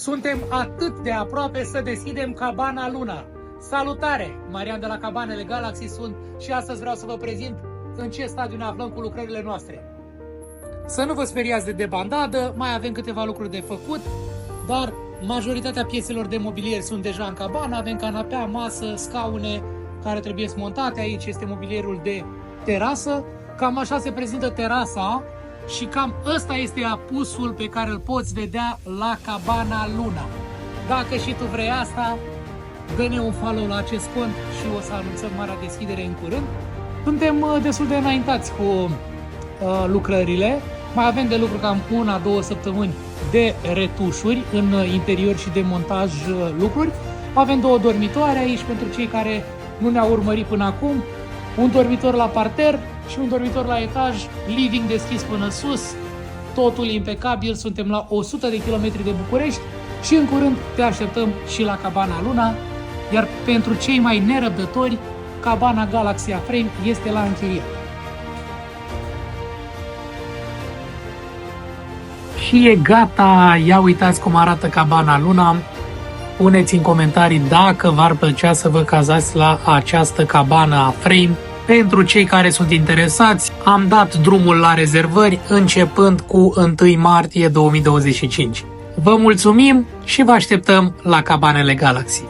Suntem atât de aproape să deschidem Cabana Luna. Salutare! Marian de la Cabanele Galaxy sunt și astăzi vreau să vă prezint în ce stadiu ne aflăm cu lucrările noastre. Să nu vă speriați de debandadă, mai avem câteva lucruri de făcut, dar majoritatea pieselor de mobilier sunt deja în cabană. Avem canapea, masă, scaune care trebuie montate. Aici este mobilierul de terasă. Cam așa se prezintă terasa și cam ăsta este apusul pe care îl poți vedea la Cabana Luna. Dacă și tu vrei asta, dă-ne un follow la acest cont și o să anunțăm marea deschidere în curând. Suntem destul de înaintați cu lucrările. Mai avem de lucru cam 1-2 săptămâni de retușuri în interior și de montaj lucruri. Avem 2 dormitoare aici pentru cei care nu ne-au urmărit până acum. Un dormitor la parter și un dormitor la etaj, living deschis până sus. Totul impecabil, suntem la 100 de kilometri de București și în curând te așteptăm și la Cabana Luna. Iar pentru cei mai nerăbdători, Cabana Galaxy A-Frame este la închiriat. Și e gata, ia uitați cum arată Cabana Luna. Puneți în comentarii dacă v-ar plăcea să vă cazați la această cabană A-Frame. Pentru cei care sunt interesați, am dat drumul la rezervări începând cu 1 martie 2025. Vă mulțumim și vă așteptăm la Cabanele Galaxy.